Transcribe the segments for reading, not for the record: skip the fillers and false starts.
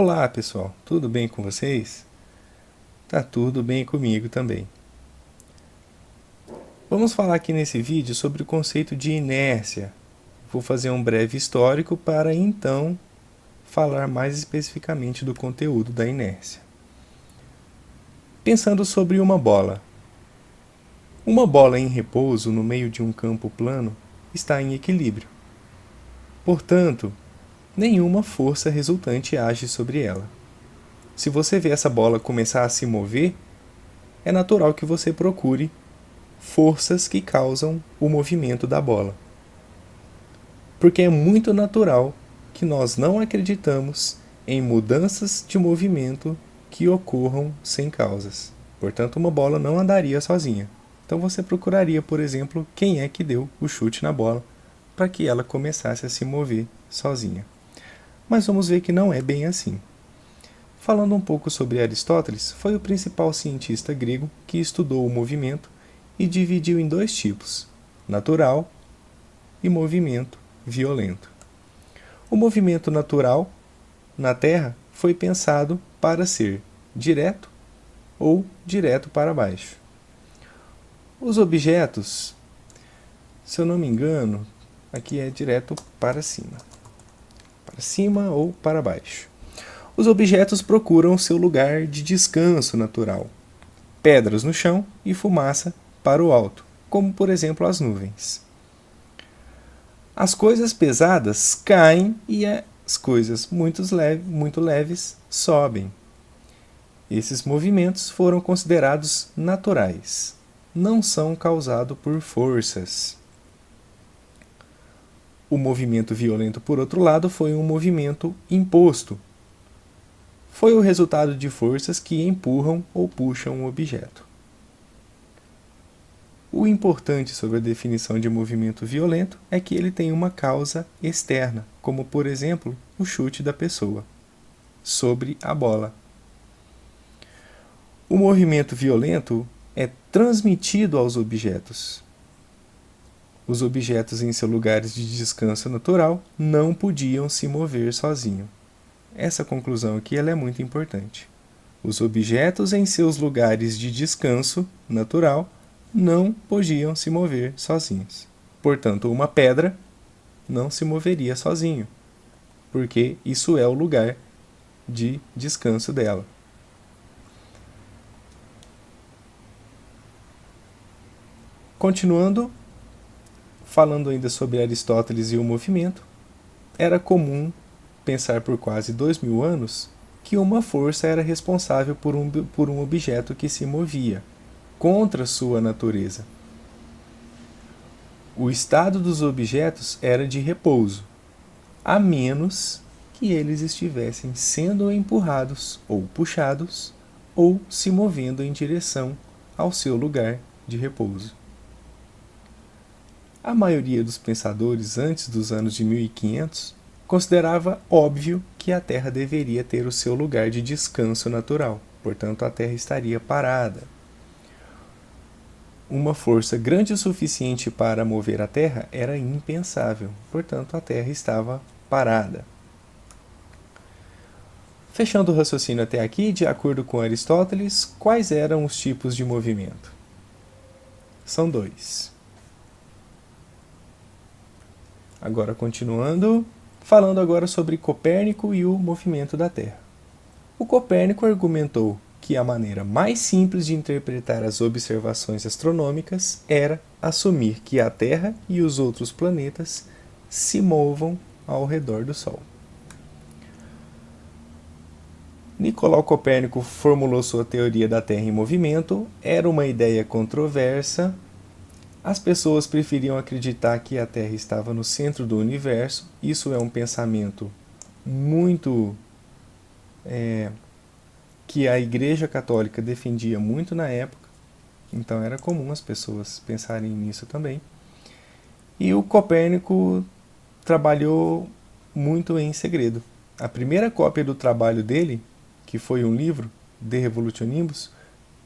Olá pessoal, tudo bem com vocês? Tá tudo bem comigo também. Vamos falar aqui nesse vídeo sobre o conceito de inércia. Vou fazer um breve histórico para então falar mais especificamente do conteúdo da inércia. Pensando sobre uma bola. Uma bola em repouso no meio de um campo plano está em equilíbrio. Portanto, nenhuma força resultante age sobre ela. Se você vê essa bola começar a se mover, é natural que você procure forças que causam o movimento da bola. Porque é muito natural que nós não acreditamos em mudanças de movimento que ocorram sem causas. Portanto, uma bola não andaria sozinha. Então você procuraria, por exemplo, quem é que deu o chute na bola para que ela começasse a se mover sozinha. Mas vamos ver que não é bem assim. Falando um pouco sobre Aristóteles, foi o principal cientista grego que estudou o movimento e dividiu em dois tipos: natural e movimento violento. O movimento natural na Terra foi pensado para ser direto ou direto para baixo. Os objetos, se eu não me engano, aqui é direto para cima ou para baixo. Os objetos procuram seu lugar de descanso natural: pedras no chão e fumaça para o alto, como por exemplo as nuvens. As coisas pesadas caem e as coisas muito leves sobem. Esses movimentos foram considerados naturais, não são causados por forças. O movimento violento, por outro lado, foi um movimento imposto. Foi o resultado de forças que empurram ou puxam um objeto. O importante sobre a definição de movimento violento é que ele tem uma causa externa, como por exemplo o chute da pessoa sobre a bola. O movimento violento é transmitido aos objetos. Os objetos em seus lugares de descanso natural não podiam se mover sozinhos. Essa conclusão aqui ela é muito importante. Os objetos em seus lugares de descanso natural não podiam se mover sozinhos. Portanto, uma pedra não se moveria sozinho, porque isso é o lugar de descanso dela. Continuando, falando ainda sobre Aristóteles e o movimento, era comum pensar por quase 2000 anos que uma força era responsável por um objeto que se movia contra sua natureza. O estado dos objetos era de repouso, a menos que eles estivessem sendo empurrados ou puxados ou se movendo em direção ao seu lugar de repouso. A maioria dos pensadores antes dos anos de 1500 considerava óbvio que a Terra deveria ter o seu lugar de descanso natural, portanto a Terra estaria parada. Uma força grande o suficiente para mover a Terra era impensável, portanto a Terra estava parada. Fechando o raciocínio até aqui, de acordo com Aristóteles, quais eram os tipos de movimento? São dois. Agora continuando, falando agora sobre Copérnico e o movimento da Terra. O Copérnico argumentou que a maneira mais simples de interpretar as observações astronômicas era assumir que a Terra e os outros planetas se movam ao redor do Sol. Nicolau Copérnico formulou sua teoria da Terra em movimento. Era uma ideia controversa. As pessoas preferiam acreditar que a Terra estava no centro do universo. Isso é um pensamento muito que a Igreja Católica defendia muito na época. Então era comum as pessoas pensarem nisso também. E o Copérnico trabalhou muito em segredo. A primeira cópia do trabalho dele, que foi um livro, De Revolutionibus,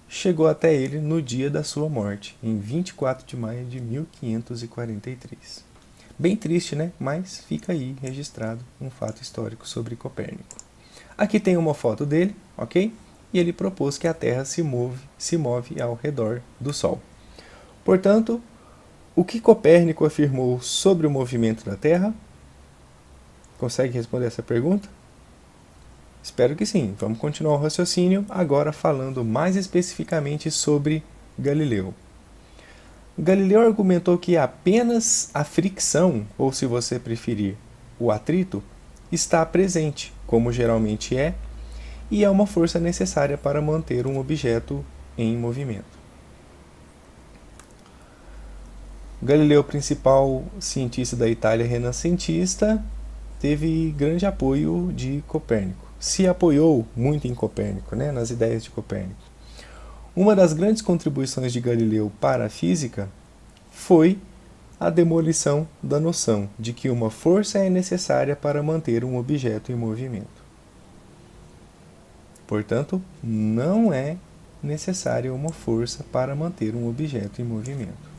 chegou até ele no dia da sua morte, em 24 de maio de 1543. Bem triste, né? Mas fica aí registrado um fato histórico sobre Copérnico. Aqui tem uma foto dele, ok? E ele propôs que a Terra se move ao redor do Sol. Portanto, o que Copérnico afirmou sobre o movimento da Terra? Consegue responder essa pergunta? Espero que sim. Vamos continuar o raciocínio, agora falando mais especificamente sobre Galileu. Galileu argumentou que apenas a fricção, ou se você preferir, o atrito, está presente, como geralmente é, e é uma força necessária para manter um objeto em movimento. Galileu, principal cientista da Itália renascentista, teve grande apoio de Copérnico. Se apoiou muito em Copérnico, nas ideias de Copérnico. Uma das grandes contribuições de Galileu para a física foi a demolição da noção de que uma força é necessária para manter um objeto em movimento. Portanto, não é necessária uma força para manter um objeto em movimento.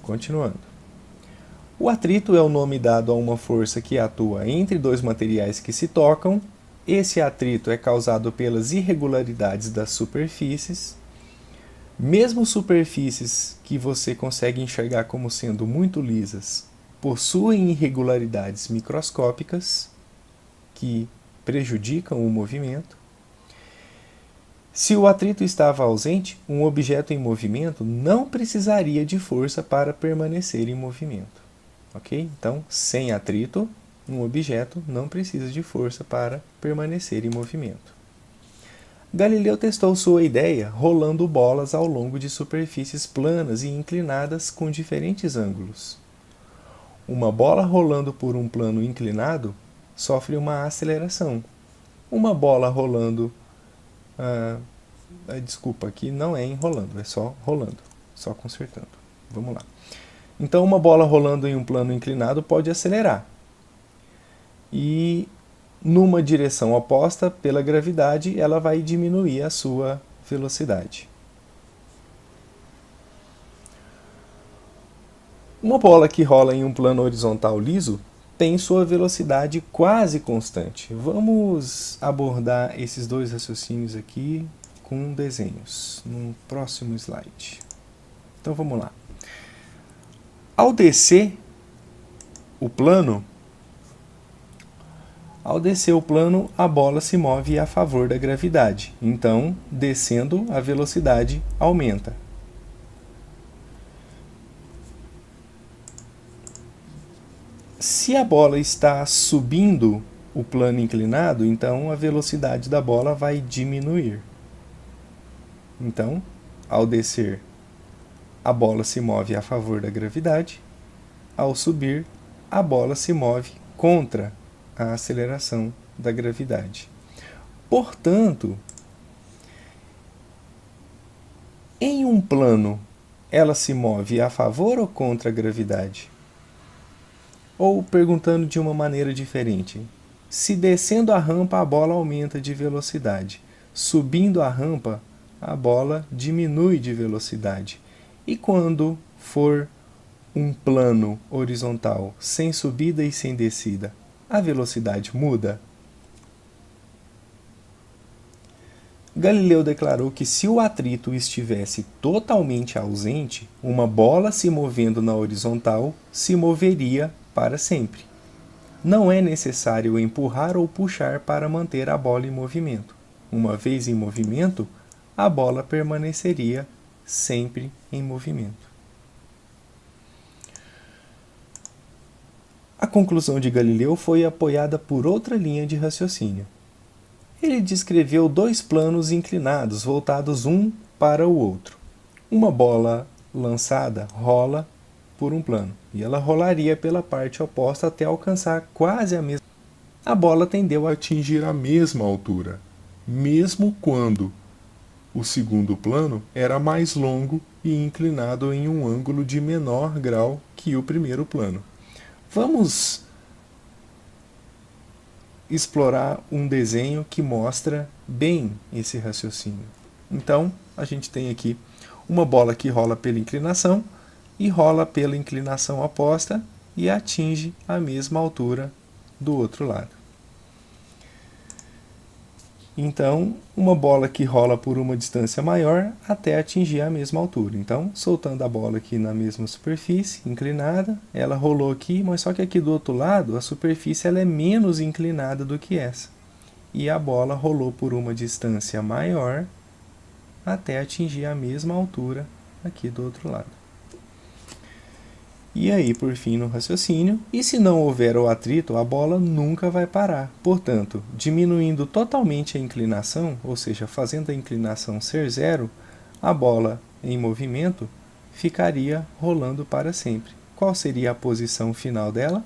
Continuando. O atrito é o nome dado a uma força que atua entre dois materiais que se tocam. Esse atrito é causado pelas irregularidades das superfícies. Mesmo superfícies que você consegue enxergar como sendo muito lisas, possuem irregularidades microscópicas que prejudicam o movimento. Se o atrito estava ausente, um objeto em movimento não precisaria de força para permanecer em movimento. Ok? Então, sem atrito, um objeto não precisa de força para permanecer em movimento. Galileu testou sua ideia rolando bolas ao longo de superfícies planas e inclinadas com diferentes ângulos. Uma bola rolando por um plano inclinado sofre uma aceleração. Uma bola rolando... desculpa, aqui não é enrolando, é só rolando, só consertando. Vamos lá. Então, uma bola rolando em um plano inclinado pode acelerar. E numa direção oposta, pela gravidade, ela vai diminuir a sua velocidade. Uma bola que rola em um plano horizontal liso tem sua velocidade quase constante. Vamos abordar esses dois raciocínios aqui com desenhos, no próximo slide. Então vamos lá. Ao descer o plano, a bola se move a favor da gravidade. Então, descendo, a velocidade aumenta. Se a bola está subindo o plano inclinado, então a velocidade da bola vai diminuir. Então, ao descer, a bola se move a favor da gravidade. Ao subir, a bola se move contra a aceleração da gravidade. Portanto, em um plano, ela se move a favor ou contra a gravidade? Ou, perguntando de uma maneira diferente, se descendo a rampa a bola aumenta de velocidade, subindo a rampa a bola diminui de velocidade. E quando for um plano horizontal sem subida e sem descida, a velocidade muda? Galileu declarou que se o atrito estivesse totalmente ausente, uma bola se movendo na horizontal se moveria para sempre. Não é necessário empurrar ou puxar para manter a bola em movimento. Uma vez em movimento, a bola permaneceria sempre em movimento. A conclusão de Galileu foi apoiada por outra linha de raciocínio. Ele descreveu dois planos inclinados, voltados um para o outro. Uma bola lançada rola por um plano, e ela rolaria pela parte oposta até alcançar quase a mesma. A bola tendeu a atingir a mesma altura, mesmo quando o segundo plano era mais longo e inclinado em um ângulo de menor grau que o primeiro plano. Vamos explorar um desenho que mostra bem esse raciocínio. Então, a gente tem aqui uma bola que rola pela inclinação e rola pela inclinação oposta e atinge a mesma altura do outro lado. Então, uma bola que rola por uma distância maior até atingir a mesma altura. Então, soltando a bola aqui na mesma superfície, inclinada, ela rolou aqui, mas só que aqui do outro lado, a superfície ela é menos inclinada do que essa. E a bola rolou por uma distância maior até atingir a mesma altura aqui do outro lado. E aí, por fim, no raciocínio, e se não houver o atrito, a bola nunca vai parar. Portanto, diminuindo totalmente a inclinação, ou seja, fazendo a inclinação ser zero, a bola em movimento ficaria rolando para sempre. Qual seria a posição final dela?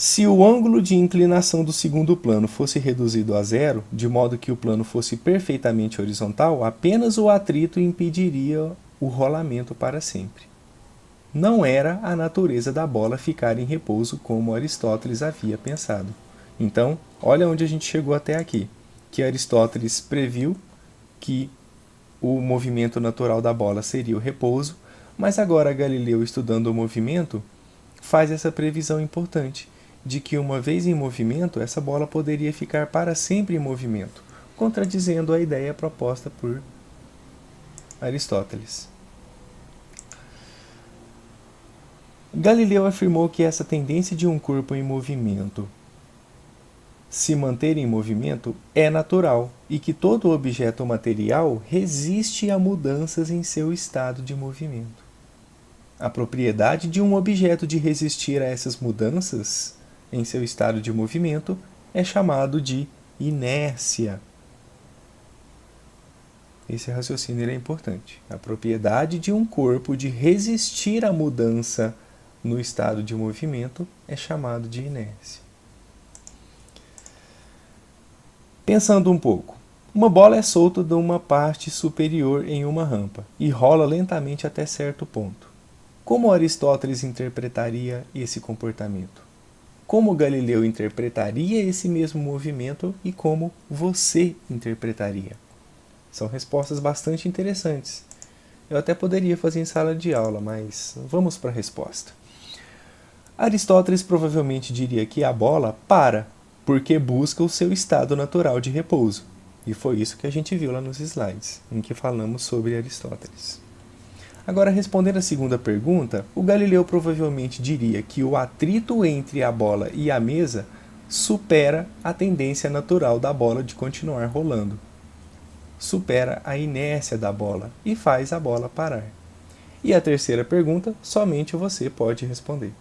Se o ângulo de inclinação do segundo plano fosse reduzido a zero, de modo que o plano fosse perfeitamente horizontal, apenas o atrito impediria o rolamento para sempre. Não era a natureza da bola ficar em repouso como Aristóteles havia pensado. Então, olha onde a gente chegou até aqui, que Aristóteles previu que o movimento natural da bola seria o repouso, mas agora Galileu, estudando o movimento, faz essa previsão importante de que uma vez em movimento, essa bola poderia ficar para sempre em movimento, contradizendo a ideia proposta por Aristóteles. Galileu afirmou que essa tendência de um corpo em movimento se manter em movimento é natural e que todo objeto material resiste a mudanças em seu estado de movimento. A propriedade de um objeto de resistir a essas mudanças em seu estado de movimento é chamado de inércia. Esse raciocínio é importante. A propriedade de um corpo de resistir à mudança no estado de movimento é chamado de inércia. Pensando um pouco, uma bola é solta de uma parte superior em uma rampa e rola lentamente até certo ponto. Como Aristóteles interpretaria esse comportamento? Como Galileu interpretaria esse mesmo movimento e como você interpretaria? São respostas bastante interessantes. Eu até poderia fazer em sala de aula, mas vamos para a resposta. Aristóteles provavelmente diria que a bola para, porque busca o seu estado natural de repouso. E foi isso que a gente viu lá nos slides, em que falamos sobre Aristóteles. Agora, respondendo a segunda pergunta, o Galileu provavelmente diria que o atrito entre a bola e a mesa supera a tendência natural da bola de continuar rolando. Supera a inércia da bola e faz a bola parar. E a terceira pergunta, somente você pode responder.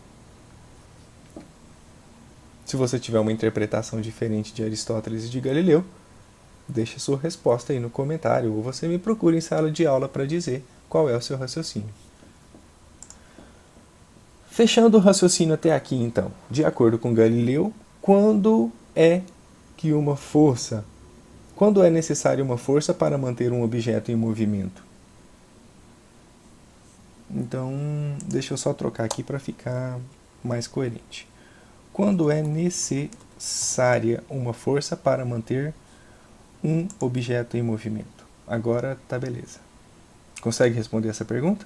Se você tiver uma interpretação diferente de Aristóteles e de Galileu, deixe sua resposta aí no comentário ou você me procure em sala de aula para dizer qual é o seu raciocínio. Fechando o raciocínio até aqui, então, de acordo com Galileu, quando é necessária uma força para manter um objeto em movimento? Então, deixa eu só trocar aqui para ficar mais coerente. Quando é necessária uma força para manter um objeto em movimento? Agora tá beleza. Consegue responder essa pergunta?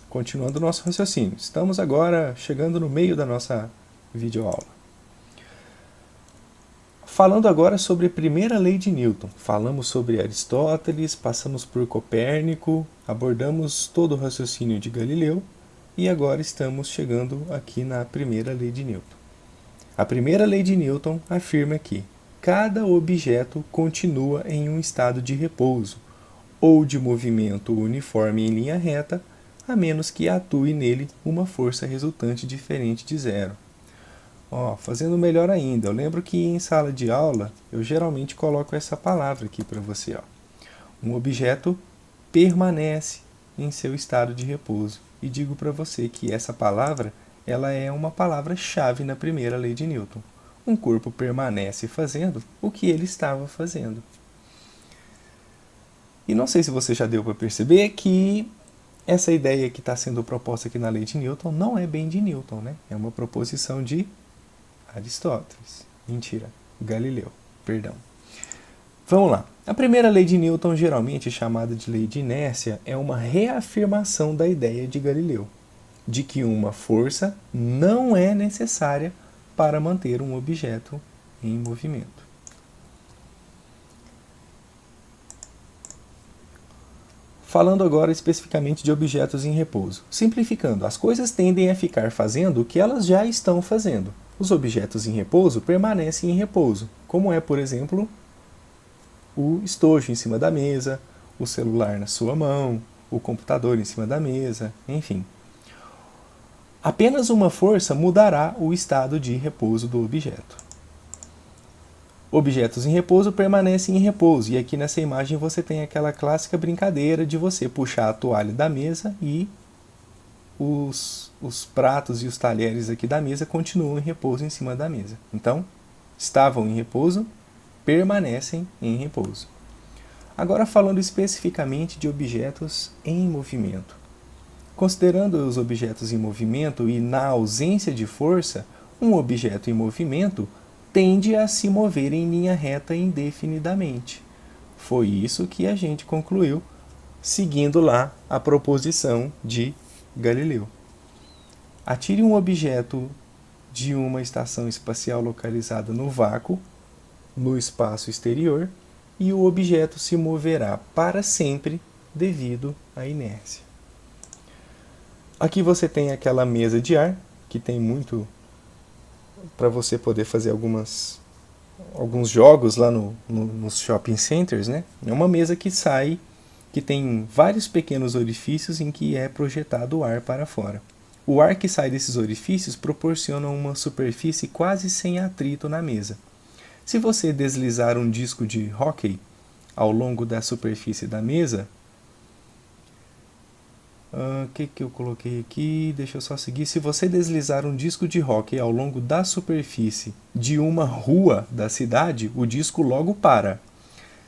Continuando o nosso raciocínio. Estamos agora chegando no meio da nossa videoaula. Falando agora sobre a primeira lei de Newton. Falamos sobre Aristóteles, passamos por Copérnico, abordamos todo o raciocínio de Galileu e agora estamos chegando aqui na primeira lei de Newton. A primeira lei de Newton afirma que cada objeto continua em um estado de repouso ou de movimento uniforme em linha reta, a menos que atue nele uma força resultante diferente de zero. Fazendo melhor ainda, eu lembro que em sala de aula eu geralmente coloco essa palavra aqui para você. Um objeto permanece em seu estado de repouso. E digo para você que essa palavra ela é uma palavra-chave na primeira lei de Newton. Um corpo permanece fazendo o que ele estava fazendo. E não sei se você já deu para perceber que essa ideia que está sendo proposta aqui na lei de Newton não é bem de Newton, né? É uma proposição de Aristóteles. Mentira, Galileu, perdão. Vamos lá. A primeira lei de Newton, geralmente chamada de lei de inércia, é uma reafirmação da ideia de Galileu. de que uma força não é necessária para manter um objeto em movimento. Falando agora especificamente de objetos em repouso. Simplificando, as coisas tendem a ficar fazendo o que elas já estão fazendo. Os objetos em repouso permanecem em repouso, como é, por exemplo, o estojo em cima da mesa, o celular na sua mão, o computador em cima da mesa, enfim. Apenas uma força mudará o estado de repouso do objeto. Objetos em repouso permanecem em repouso, e aqui nessa imagem você tem aquela clássica brincadeira de você puxar a toalha da mesa e os pratos e os talheres aqui da mesa continuam em repouso em cima da mesa. Então, estavam em repouso, permanecem em repouso. Agora falando especificamente de objetos em movimento. Considerando os objetos em movimento e na ausência de força, um objeto em movimento tende a se mover em linha reta indefinidamente. Foi isso que a gente concluiu, seguindo lá a proposição de Galileu. Atire um objeto de uma estação espacial localizada no vácuo, no espaço exterior, e o objeto se moverá para sempre devido à inércia. Aqui você tem aquela mesa de ar, que tem muito para você poder fazer alguns jogos lá nos shopping centers, né? É uma mesa que sai, que tem vários pequenos orifícios em que é projetado o ar para fora. O ar que sai desses orifícios proporciona uma superfície quase sem atrito na mesa. Se você deslizar um disco de hóquei ao longo da superfície da mesa, que eu coloquei aqui? Deixa eu só seguir. Se você deslizar um disco de hóquei ao longo da superfície de uma rua da cidade, o disco logo para.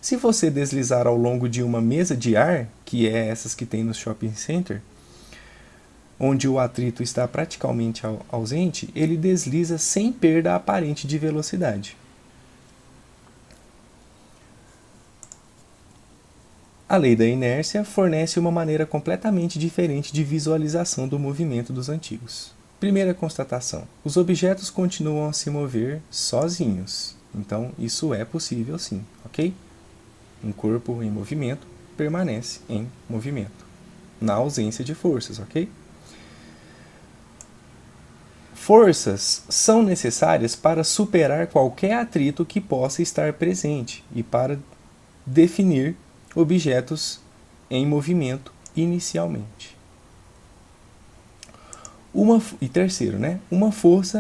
Se você deslizar ao longo de uma mesa de ar, que é essas que tem no shopping center, onde o atrito está praticamente ausente, ele desliza sem perda aparente de velocidade. A lei da inércia fornece uma maneira completamente diferente de visualização do movimento dos antigos. Primeira constatação: os objetos continuam a se mover sozinhos. Então, isso é possível sim, ok? Um corpo em movimento permanece em movimento, na ausência de forças, ok? Forças são necessárias para superar qualquer atrito que possa estar presente e para definir objetos em movimento inicialmente. Terceiro, né? Uma vez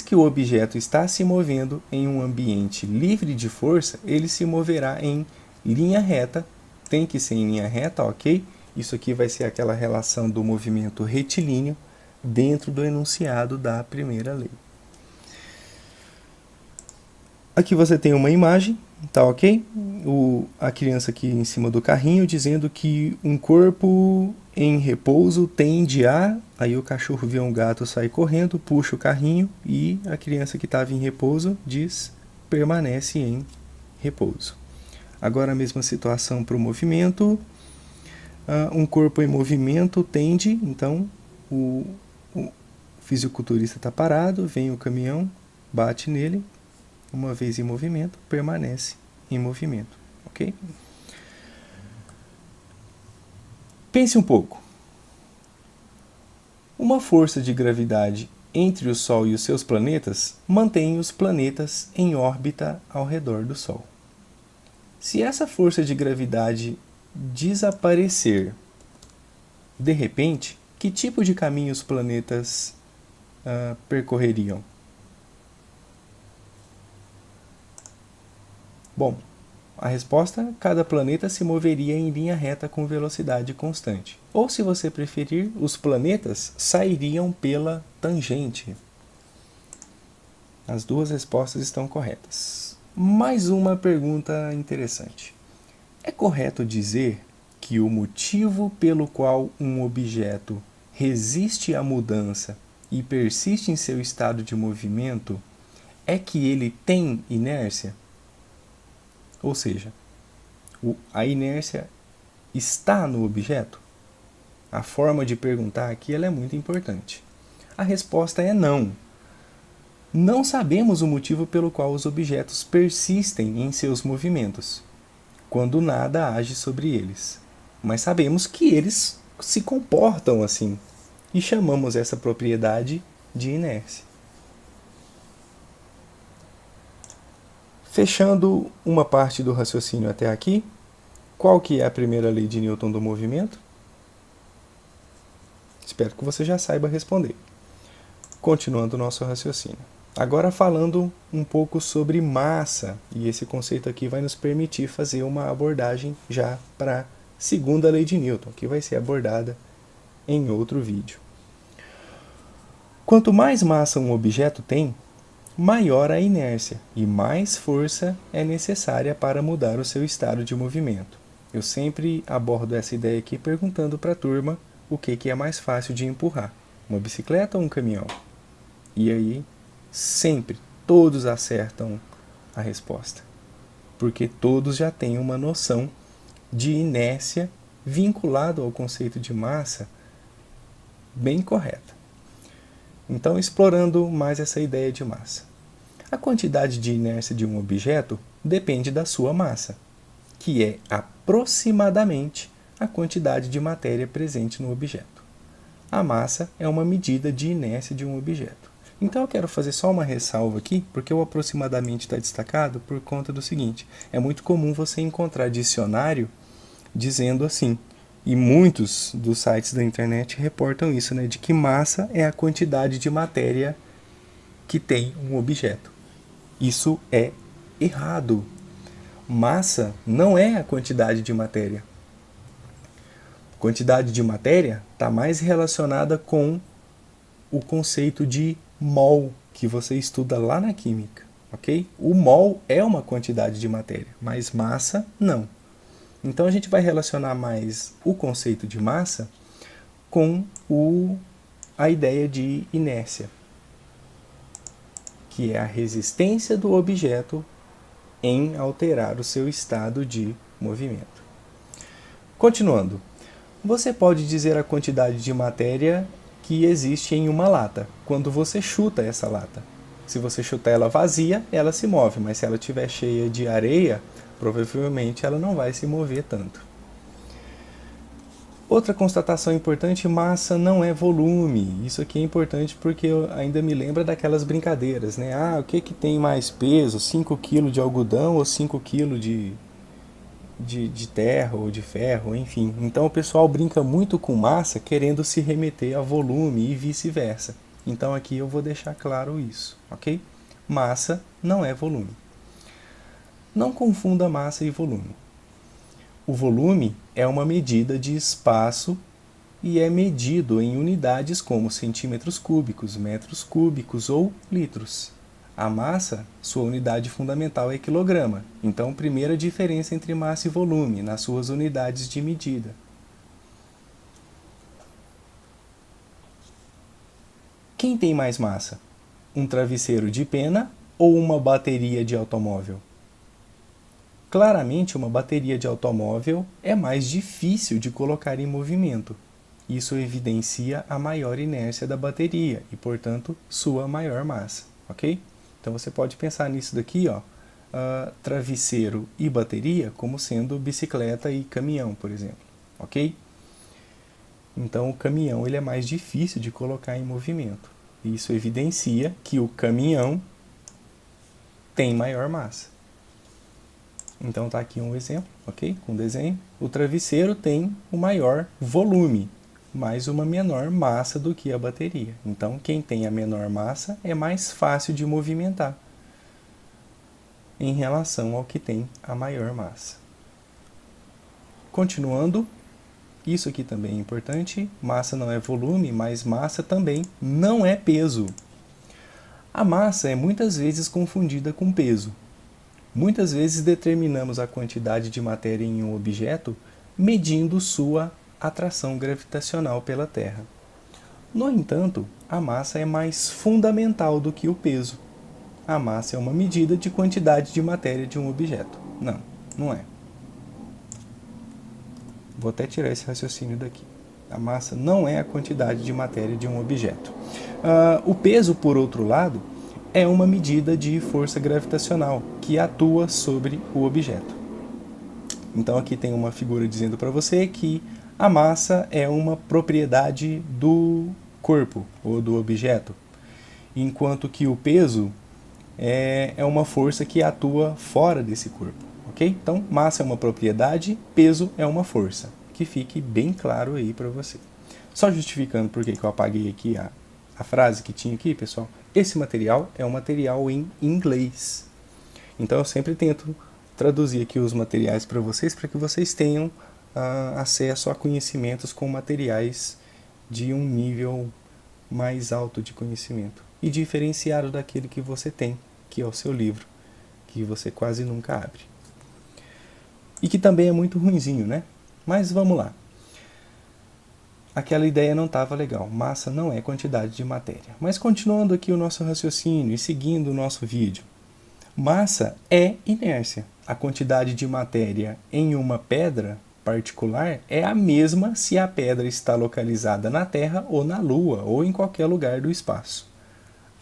que o objeto está se movendo em um ambiente livre de força, ele se moverá em linha reta, tem que ser em linha reta, ok? Isso aqui vai ser aquela relação do movimento retilíneo dentro do enunciado da primeira lei. Aqui você tem uma imagem, tá ok? A criança aqui em cima do carrinho dizendo que um corpo em repouso tende a... Aí o cachorro vê um gato sair correndo, puxa o carrinho e a criança que estava em repouso diz permanece em repouso. Agora a mesma situação para o movimento. Um corpo em movimento tende, então o fisiculturista está parado, vem o caminhão, bate nele. Uma vez em movimento, permanece em movimento, ok? Pense um pouco. Uma força de gravidade entre o Sol e os seus planetas mantém os planetas em órbita ao redor do Sol. Se essa força de gravidade desaparecer de repente, que tipo de caminho os planetas percorreriam? Bom, a resposta: cada planeta se moveria em linha reta com velocidade constante. Ou, se você preferir, os planetas sairiam pela tangente. As duas respostas estão corretas. Mais uma pergunta interessante. É correto dizer que o motivo pelo qual um objeto resiste à mudança e persiste em seu estado de movimento é que ele tem inércia? Ou seja, a inércia está no objeto? A forma de perguntar aqui ela é muito importante. A resposta é não. Não sabemos o motivo pelo qual os objetos persistem em seus movimentos, quando nada age sobre eles. Mas sabemos que eles se comportam assim, e chamamos essa propriedade de inércia. Fechando uma parte do raciocínio até aqui, qual que é a primeira lei de Newton do movimento? Espero que você já saiba responder. Continuando o nosso raciocínio. Agora falando um pouco sobre massa, e esse conceito aqui vai nos permitir fazer uma abordagem já para a segunda lei de Newton, que vai ser abordada em outro vídeo. Quanto mais massa um objeto tem, maior a inércia e mais força é necessária para mudar o seu estado de movimento. Eu sempre abordo essa ideia aqui perguntando para a turma o que é mais fácil de empurrar, uma bicicleta ou um caminhão? E aí, sempre, todos acertam a resposta, porque todos já têm uma noção de inércia vinculado ao conceito de massa bem correta. Então, explorando mais essa ideia de massa. A quantidade de inércia de um objeto depende da sua massa, que é aproximadamente a quantidade de matéria presente no objeto. A massa é uma medida de inércia de um objeto. Então eu quero fazer só uma ressalva aqui, porque o aproximadamente está destacado por conta do seguinte: é muito comum você encontrar dicionário dizendo assim, e muitos dos sites da internet reportam isso, né, de que massa é a quantidade de matéria que tem um objeto. Isso é errado. Massa não é a quantidade de matéria. Quantidade de matéria está mais relacionada com o conceito de mol, que você estuda lá na química, ok? O mol é uma quantidade de matéria, mas massa não. Então a gente vai relacionar mais o conceito de massa com a ideia de inércia, que é a resistência do objeto em alterar o seu estado de movimento. Continuando, você pode dizer a quantidade de matéria que existe em uma lata, quando você chuta essa lata. Se você chutar ela vazia, ela se move, mas se ela estiver cheia de areia, provavelmente ela não vai se mover tanto. Outra constatação importante: massa não é volume. Isso aqui é importante porque ainda me lembra daquelas brincadeiras, né? O que tem mais peso? 5 kg de algodão ou 5 kg de terra ou de ferro, enfim. Então o pessoal brinca muito com massa querendo se remeter a volume e vice-versa. Então aqui eu vou deixar claro isso, ok? Massa não é volume. Não confunda massa e volume. O volume é uma medida de espaço e é medido em unidades como centímetros cúbicos, metros cúbicos ou litros. A massa, sua unidade fundamental é quilograma. Então, primeira diferença entre massa e volume, nas suas unidades de medida. Quem tem mais massa? Um travesseiro de pena ou uma bateria de automóvel? Claramente, uma bateria de automóvel é mais difícil de colocar em movimento. Isso evidencia a maior inércia da bateria e, portanto, sua maior massa, ok? Então você pode pensar nisso daqui, travesseiro e bateria, como sendo bicicleta e caminhão, por exemplo, ok? Então o caminhão ele é mais difícil de colocar em movimento. Isso evidencia que o caminhão tem maior massa. Então tá aqui um exemplo, ok? Com desenho. O travesseiro tem o maior volume, mas uma menor massa do que a bateria. Então quem tem a menor massa é mais fácil de movimentar em relação ao que tem a maior massa. Continuando, isso aqui também é importante. Massa não é volume, mas massa também não é peso. A massa é muitas vezes confundida com peso. Muitas vezes determinamos a quantidade de matéria em um objeto medindo sua atração gravitacional pela Terra. No entanto, a massa é mais fundamental do que o peso. A massa é uma medida de quantidade de matéria de um objeto. Não é. Vou até tirar esse raciocínio daqui. A massa não é a quantidade de matéria de um objeto. O peso, por outro lado, é uma medida de força gravitacional que atua sobre o objeto. Então aqui tem uma figura dizendo para você que a massa é uma propriedade do corpo ou do objeto, enquanto que o peso é uma força que atua fora desse corpo, ok? Então, massa é uma propriedade, peso é uma força. Que fique bem claro aí para você. Só justificando por que eu apaguei aqui a frase que tinha aqui, pessoal. Esse material é um material em inglês. Então, eu sempre tento traduzir aqui os materiais para que vocês tenham acesso a conhecimentos com materiais de um nível mais alto de conhecimento e diferenciado daquele que você tem, que é o seu livro, que você quase nunca abre. E que também é muito ruinzinho, né? Mas vamos lá. Aquela ideia não estava legal. Massa não é quantidade de matéria. Mas continuando aqui o nosso raciocínio e seguindo o nosso vídeo. Massa é inércia. A quantidade de matéria em uma pedra particular é a mesma se a pedra está localizada na Terra ou na Lua ou em qualquer lugar do espaço.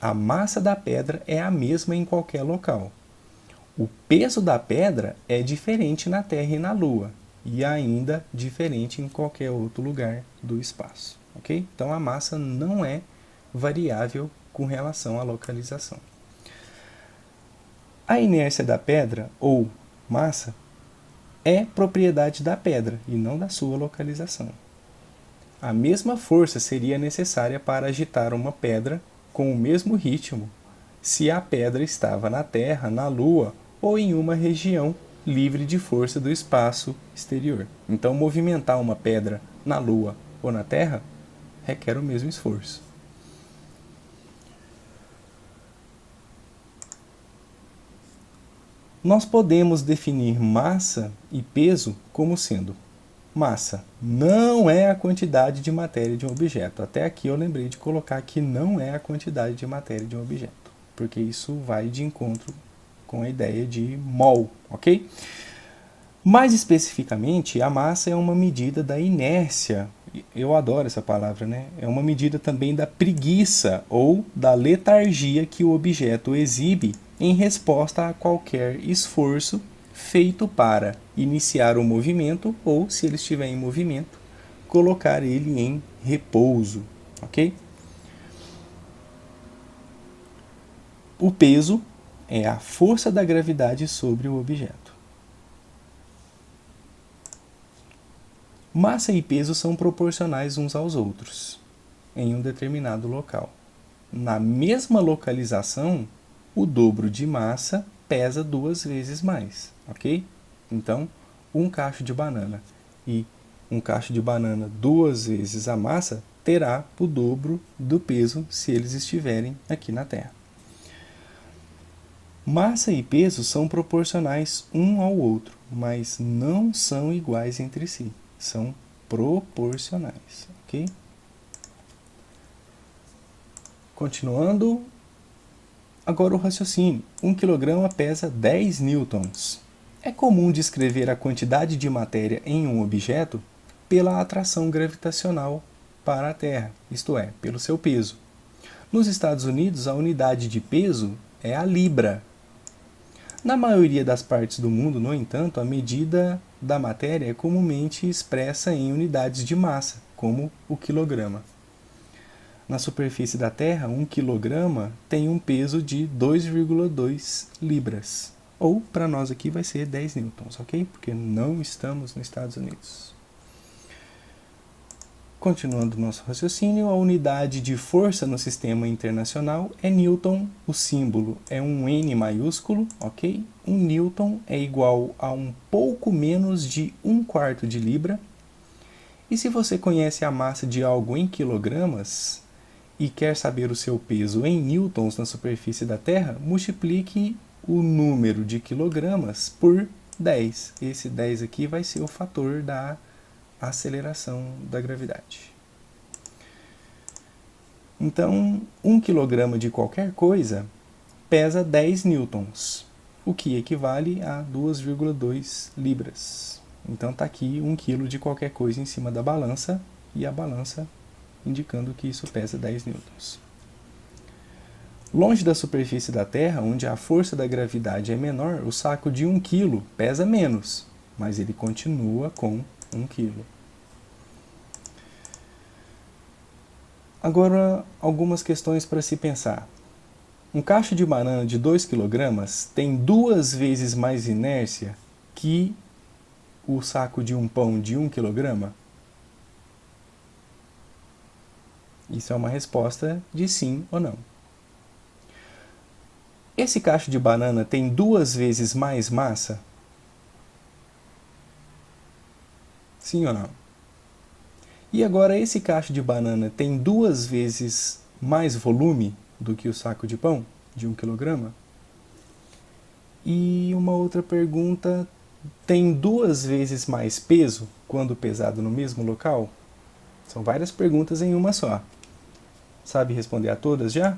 A massa da pedra é a mesma em qualquer local. O peso da pedra é diferente na Terra e na Lua, e ainda diferente em qualquer outro lugar do espaço. Ok? Então a massa não é variável com relação à localização. A inércia da pedra, ou massa, é propriedade da pedra e não da sua localização. A mesma força seria necessária para agitar uma pedra com o mesmo ritmo se a pedra estava na Terra, na Lua ou em uma região livre de força do espaço exterior. Então, movimentar uma pedra na Lua ou na Terra requer o mesmo esforço. Nós podemos definir massa e peso como sendo: massa não é a quantidade de matéria de um objeto. Até aqui eu lembrei de colocar que não é a quantidade de matéria de um objeto, porque isso vai de encontro com a ideia de mol, ok? Mais especificamente, a massa é uma medida da inércia. Eu adoro essa palavra, né? É uma medida também da preguiça ou da letargia que o objeto exibe em resposta a qualquer esforço feito para iniciar o movimento ou, se ele estiver em movimento, colocar ele em repouso, ok? O peso é a força da gravidade sobre o objeto. Massa e peso são proporcionais uns aos outros, em um determinado local. Na mesma localização, o dobro de massa pesa 2 vezes mais, ok? Então, um cacho de banana e um cacho de banana 2 vezes a massa terá o dobro do peso se eles estiverem aqui na Terra. Massa e peso são proporcionais um ao outro, mas não são iguais entre si. São proporcionais, ok? Continuando, agora o raciocínio. 1 kg pesa 10 newtons. É comum descrever a quantidade de matéria em um objeto pela atração gravitacional para a Terra, isto é, pelo seu peso. Nos Estados Unidos, a unidade de peso é a libra. Na maioria das partes do mundo, no entanto, a medida da matéria é comumente expressa em unidades de massa, como o quilograma. Na superfície da Terra, 1 quilograma tem um peso de 2,2 libras. Ou, para nós aqui, vai ser 10 newtons, ok? Porque não estamos nos Estados Unidos. Continuando nosso raciocínio, a unidade de força no sistema internacional é Newton, o símbolo é um N maiúsculo, ok? 1 Newton é igual a um pouco menos de 1/4 de libra. E se você conhece a massa de algo em quilogramas e quer saber o seu peso em newtons na superfície da Terra, multiplique o número de quilogramas por 10. Esse 10 aqui vai ser o fator da aceleração da gravidade. Então, 1 kg de qualquer coisa pesa 10 newtons, o que equivale a 2,2 libras. Então está aqui 1 kg de qualquer coisa em cima da balança e a balança indicando que isso pesa 10 newtons. Longe da superfície da Terra, onde a força da gravidade é menor, o saco de 1 kg pesa menos, mas ele continua com 1 kg. Agora, algumas questões para se pensar. Um cacho de banana de 2 kg tem 2 vezes mais inércia que o saco de um pão de 1 kg? Isso é uma resposta de sim ou não. Esse cacho de banana tem 2 vezes mais massa? Sim ou não? E agora esse cacho de banana tem 2 vezes mais volume do que o saco de pão de 1 kg? E uma outra pergunta, tem 2 vezes mais peso quando pesado no mesmo local? São várias perguntas em uma só. Sabe responder a todas já?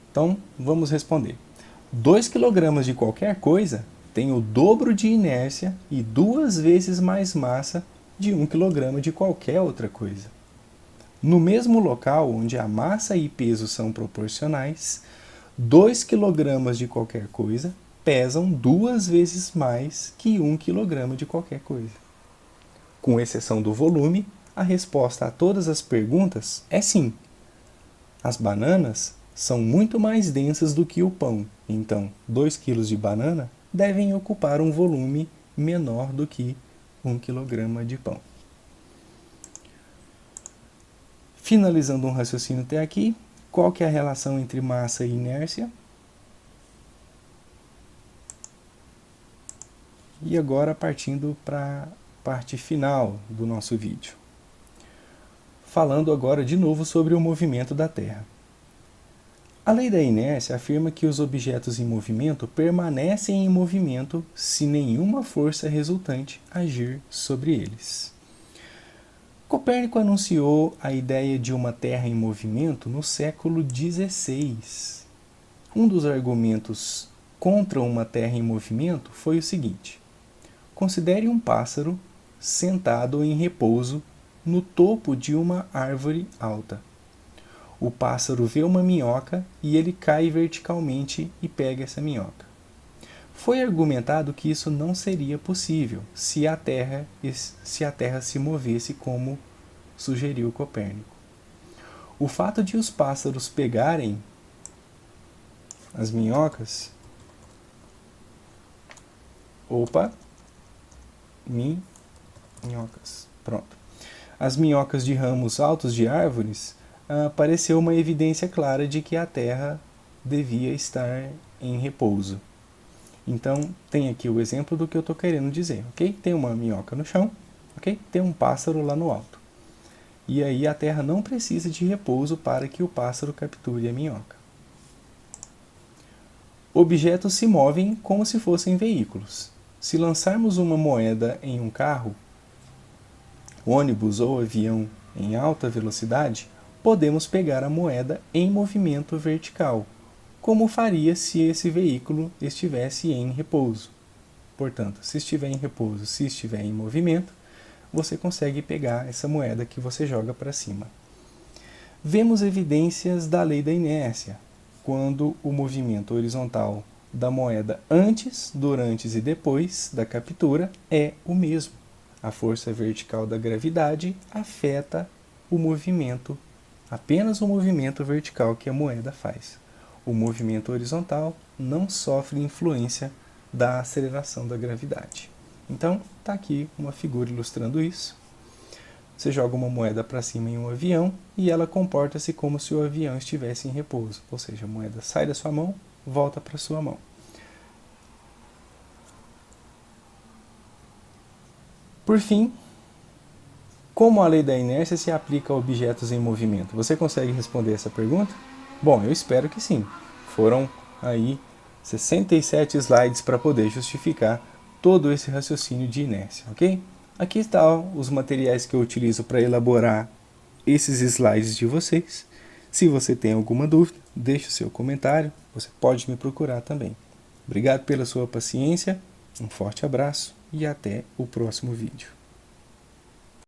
Então, vamos responder. 2 kg de qualquer coisa tem o dobro de inércia e 2 vezes mais massa de 1 kg de qualquer outra coisa. No mesmo local onde a massa e peso são proporcionais, 2 kg de qualquer coisa pesam 2 vezes mais que 1 kg de qualquer coisa. Com exceção do volume, a resposta a todas as perguntas é sim. As bananas são muito mais densas do que o pão, então 2 kg de banana devem ocupar um volume menor do que 1 kg de pão. Finalizando um raciocínio até aqui, qual que é a relação entre massa e inércia? E agora partindo para a parte final do nosso vídeo. Falando agora de novo sobre o movimento da Terra. A lei da inércia afirma que os objetos em movimento permanecem em movimento se nenhuma força resultante agir sobre eles. Copérnico anunciou a ideia de uma Terra em movimento no século XVI. Um dos argumentos contra uma Terra em movimento foi o seguinte: considere um pássaro sentado em repouso no topo de uma árvore alta. O pássaro vê uma minhoca e ele cai verticalmente e pega essa minhoca. Foi argumentado que isso não seria possível se a Terra se movesse como sugeriu Copérnico. O fato de os pássaros pegarem as minhocas... minhocas. Pronto. As minhocas de ramos altos de árvores pareceu uma evidência clara de que a Terra devia estar em repouso. Então, tem aqui o exemplo do que eu estou querendo dizer, ok? Tem uma minhoca no chão, ok? Tem um pássaro lá no alto. E aí a Terra não precisa de repouso para que o pássaro capture a minhoca. Objetos se movem como se fossem veículos. Se lançarmos uma moeda em um carro, ônibus ou avião em alta velocidade, podemos pegar a moeda em movimento vertical, como faria se esse veículo estivesse em repouso. Portanto, se estiver em repouso, se estiver em movimento, você consegue pegar essa moeda que você joga para cima. Vemos evidências da lei da inércia, quando o movimento horizontal da moeda antes, durante e depois da captura é o mesmo. A força vertical da gravidade afeta o movimento, apenas o movimento vertical que a moeda faz. O movimento horizontal não sofre influência da aceleração da gravidade. Então, está aqui uma figura ilustrando isso. Você joga uma moeda para cima em um avião e ela comporta-se como se o avião estivesse em repouso. Ou seja, a moeda sai da sua mão, volta para a sua mão. Por fim, como a lei da inércia se aplica a objetos em movimento? Você consegue responder essa pergunta? Bom, eu espero que sim. Foram aí 67 slides para poder justificar todo esse raciocínio de inércia, ok? Aqui estão os materiais que eu utilizo para elaborar esses slides de vocês. Se você tem alguma dúvida, deixe o seu comentário, você pode me procurar também. Obrigado pela sua paciência, um forte abraço e até o próximo vídeo.